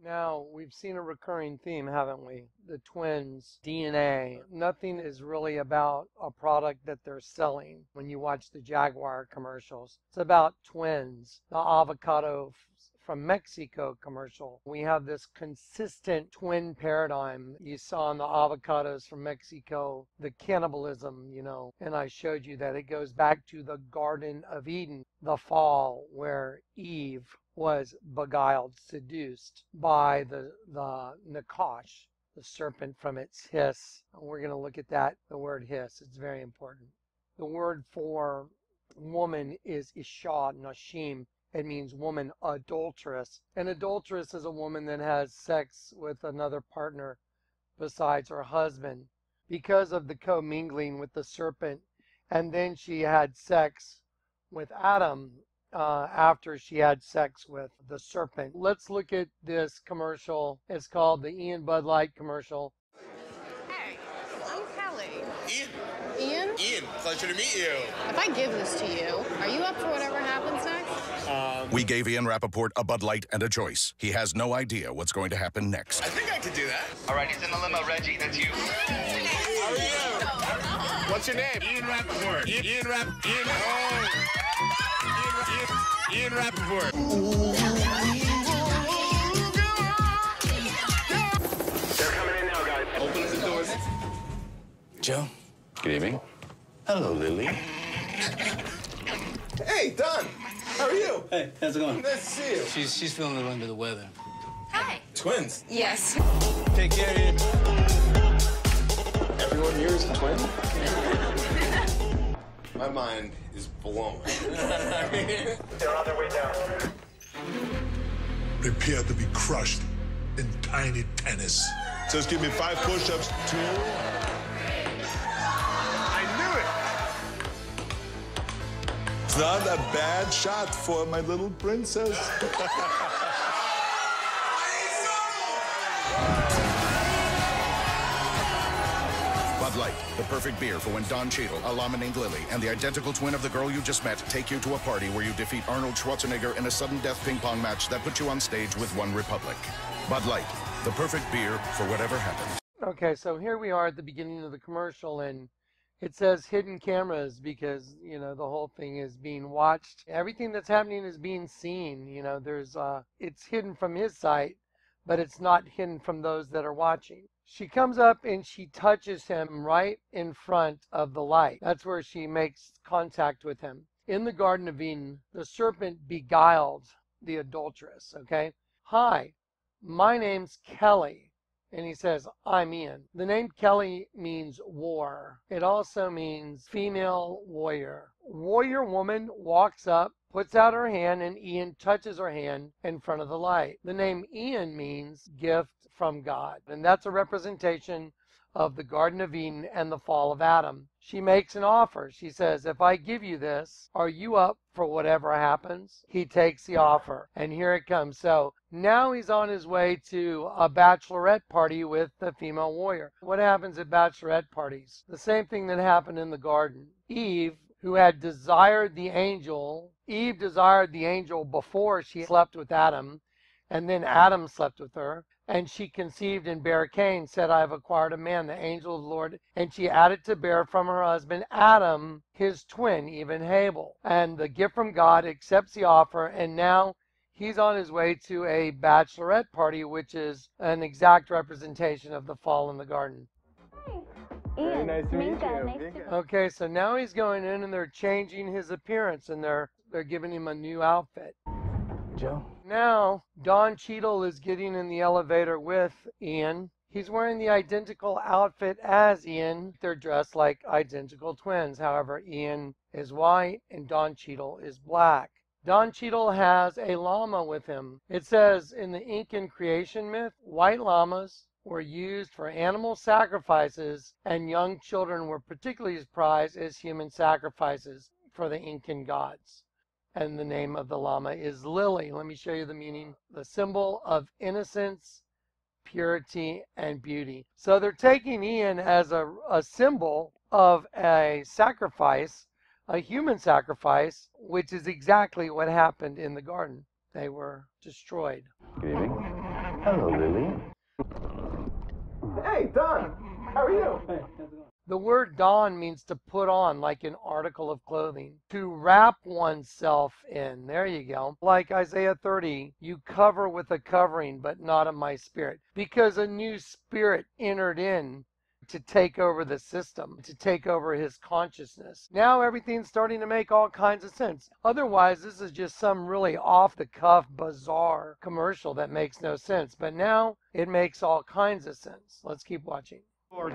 Now, we've seen a recurring theme, haven't we? The twins, DNA. Nothing is really about a product that they're selling when you watch the Jaguar commercials. It's about twins. The avocado from Mexico commercial. We have this consistent twin paradigm you saw in the avocados from Mexico, the cannibalism, and I showed you that it goes back to the Garden of Eden, the fall, where Eve was beguiled, seduced by the Nakash, the serpent from its hiss. And we're going to look at that, the word hiss. It's very important. The word for woman is Isha, Nashim. It means woman, adulteress. An adulteress is a woman that has sex with another partner besides her husband because of the commingling with the serpent. And then she had sex with Adam after she had sex with the serpent. Let's look at this commercial. It's called the Ian Bud Light commercial. Hey, I'm Kelly. Ian. Ian? Ian, pleasure to meet you. If I give this to you, are you up for whatever happens next? We gave Ian Rappaport a Bud Light and a choice. He has no idea what's going to happen next. I think I could do that. All right, he's in the limo. Reggie, that's you. How are you? What's your name? Ian Rappaport. Ian Rappaport. They're coming in now, guys. Open the doors. Joe. Good evening. Hello, Lily. Hey, Don. How are you? Hey, how's it going? Nice to see you. She's feeling a little under the weather. Hi. Twins. Yes. Take care, Ian. Everyone here is a twin? My mind is blown. They're on their way down. Prepare to be crushed in tiny tennis. Just give me 5 push-ups, 2. I knew it. It's not a bad shot for my little princess. Bud Light, the perfect beer for when Don Cheadle, a llama named Lily, and the identical twin of the girl you just met take you to a party where you defeat Arnold Schwarzenegger in a sudden death ping pong match that puts you on stage with One Republic. Bud Light, the perfect beer for whatever happens. Okay, so here we are at the beginning of the commercial, and it says hidden cameras because, the whole thing is being watched. Everything that's happening is being seen. It's hidden from his sight, but it's not hidden from those that are watching. She comes up and she touches him right in front of the light. That's where she makes contact with him. In the Garden of Eden, the serpent beguiled the adulteress, okay? Hi, my name's Kelly. And he says, I'm Ian. The name Kelly means war. It also means female warrior. Warrior woman walks up, puts out her hand, and Ian touches her hand in front of the light. The name Ian means gift from God. And that's a representation of the Garden of Eden and the fall of Adam. She makes an offer. She says, if I give you this, are you up for whatever happens? He takes the offer. And here it comes. So now he's on his way to a bachelorette party with the female warrior. What happens at bachelorette parties? The same thing that happened in the garden. Eve, who had desired the angel, Eve desired the angel before she slept with Adam, and then Adam slept with her. And she conceived and bare Cain, said, I have acquired a man, the angel of the Lord. And she added to bear from her husband Adam, his twin, even Abel. And the gift from God accepts the offer, and now he's on his way to a bachelorette party, which is an exact representation of the fall in the garden. Ian, nice to meet you. Okay, so now he's going in and they're changing his appearance, and they're giving him a new outfit. Joe? Now, Don Cheadle is getting in the elevator with Ian. He's wearing the identical outfit as Ian. They're dressed like identical twins. However, Ian is white and Don Cheadle is black. Don Cheadle has a llama with him. It says in the Incan creation myth, white llamas were used for animal sacrifices, and young children were particularly prized as human sacrifices for the Incan gods. And the name of the llama is Lily. Let me show you the meaning. The symbol of innocence, purity, and beauty. So they're taking Ian as a symbol of a sacrifice, a human sacrifice, which is exactly what happened in the garden. They were destroyed. Good evening. Hello, Lily. Hey, Don. How are you? The word don means to put on, like an article of clothing. To wrap oneself in. There you go. Like Isaiah 30, you cover with a covering, but not of my spirit. Because a new spirit entered in to take over the system, to take over his consciousness. Now everything's starting to make all kinds of sense. Otherwise, this is just some really off-the-cuff, bizarre commercial that makes no sense. But now it makes all kinds of sense. Let's keep watching. Door.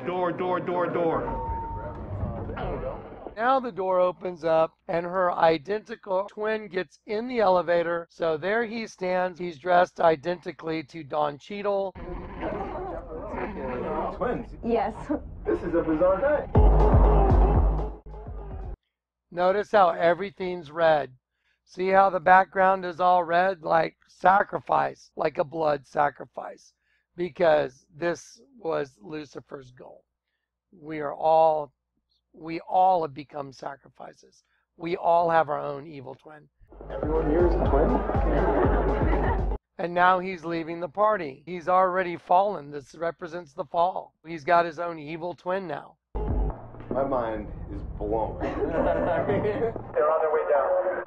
Now the door opens up and her identical twin gets in the elevator. So there he stands. He's dressed identically to Don Cheadle. Twins. Yes. This is a bizarre day. Notice how everything's red. See how the background is all red? Like sacrifice, like a blood sacrifice. Because this was Lucifer's goal. We all have become sacrifices. We all have our own evil twin. Everyone here is a twin? And now he's leaving the party. He's already fallen. This represents the fall. He's got his own evil twin now. My mind is blown. They're on their way down.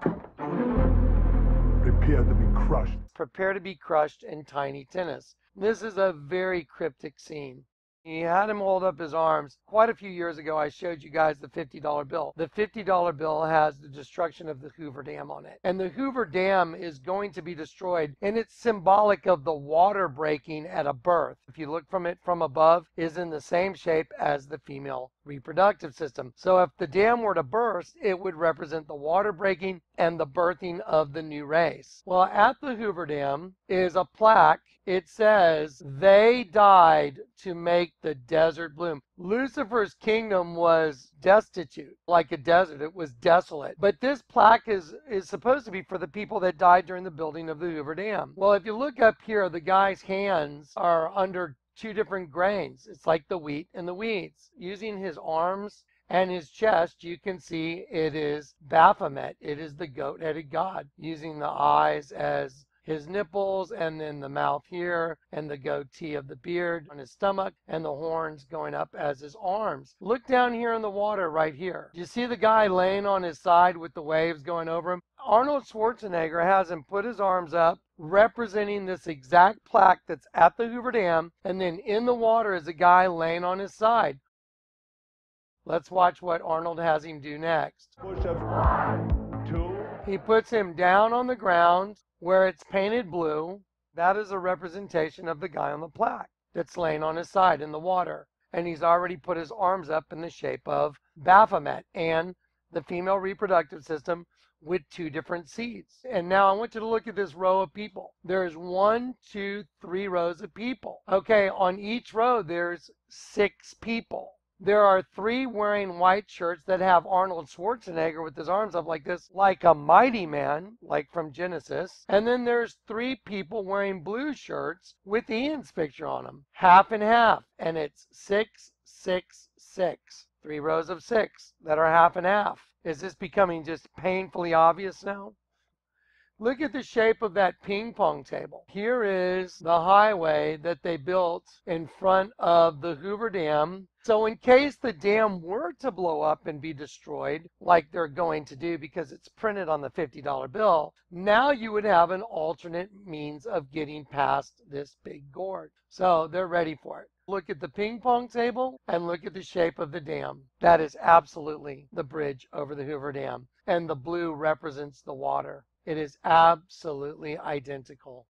Prepare to be crushed. Prepare to be crushed in tiny tennis. This is a very cryptic scene. He had him hold up his arms. Quite a few years ago, I showed you guys the $50 bill. The $50 bill has the destruction of the Hoover Dam on it. And the Hoover Dam is going to be destroyed, and it's symbolic of the water breaking at a birth. If you look from it from above, is in the same shape as the female reproductive system. So if the dam were to burst, it would represent the water breaking and the birthing of the new race. Well, at the Hoover Dam is a plaque. It says, they died to make the desert bloom. Lucifer's kingdom was destitute, like a desert. It was desolate. But this plaque is supposed to be for the people that died during the building of the Hoover Dam. Well, if you look up here, the guy's hands are under two different grains. It's like the wheat and the weeds. Using his arms and his chest, you can see it is Baphomet. It is the goat-headed god, using the eyes as his nipples, and then the mouth here, and the goatee of the beard on his stomach, and the horns going up as his arms. Look down here in the water right here. You see the guy laying on his side with the waves going over him? Arnold Schwarzenegger has him put his arms up, representing this exact plaque that's at the Hoover Dam, and then in the water is a guy laying on his side. Let's watch what Arnold has him do next. Push-up. 2. He puts him down on the ground where it's painted blue. That is a representation of the guy on the plaque that's laying on his side in the water. And he's already put his arms up in the shape of Baphomet and the female reproductive system with two different seeds. And now I want you to look at this row of people. There's 1, 2, 3 rows of people. Okay, on each row there's 6 people. There are 3 wearing white shirts that have Arnold Schwarzenegger with his arms up like this, like a mighty man, like from Genesis. And then there's 3 people wearing blue shirts with Ian's picture on them, half and half. And it's 6, 6, 6. 3 rows of 6 that are half and half. Is this becoming just painfully obvious now? Look at the shape of that ping pong table. Here is the highway that they built in front of the Hoover Dam. So in case the dam were to blow up and be destroyed, like they're going to do because it's printed on the $50 bill, now you would have an alternate means of getting past this big gorge. So they're ready for it. Look at the ping pong table and look at the shape of the dam. That is absolutely the bridge over the Hoover Dam. And the blue represents the water. It is absolutely identical.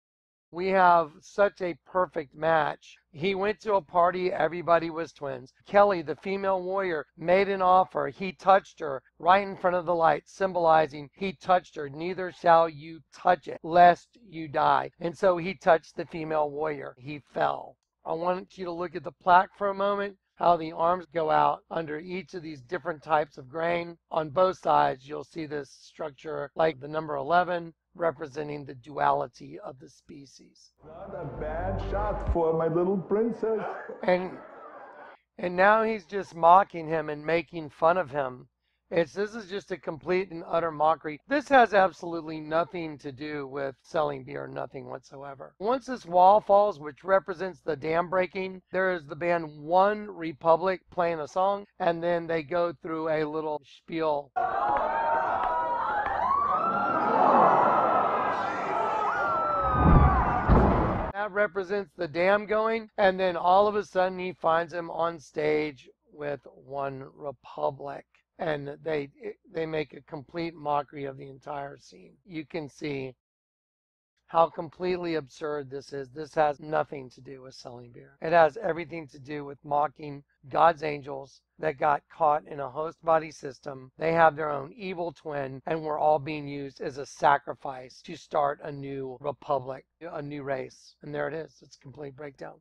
We have such a perfect match. He went to a party, everybody was twins. Kelly, the female warrior, made an offer. He touched her right in front of the light, symbolizing he touched her. Neither shall you touch it, lest you die. And so he touched the female warrior. He fell. I want you to look at the plaque for a moment, how the arms go out under each of these different types of grain. On both sides, you'll see this structure like the number 11, representing the duality of the species. Not a bad shot for my little princess. And now he's just mocking him and making fun of him This is just a complete and utter mockery. This has absolutely nothing to do with selling beer, nothing whatsoever. Once this wall falls, which represents the dam breaking, there is the band One Republic playing a song, and then they go through a little spiel. That represents the dam going, and then all of a sudden he finds him on stage with One Republic. And they make a complete mockery of the entire scene. You can see how completely absurd this is. This has nothing to do with selling beer. It has everything to do with mocking God's angels that got caught in a host body system. They have their own evil twin, and we're all being used as a sacrifice to start a new republic, a new race. And there it is. It's a complete breakdown.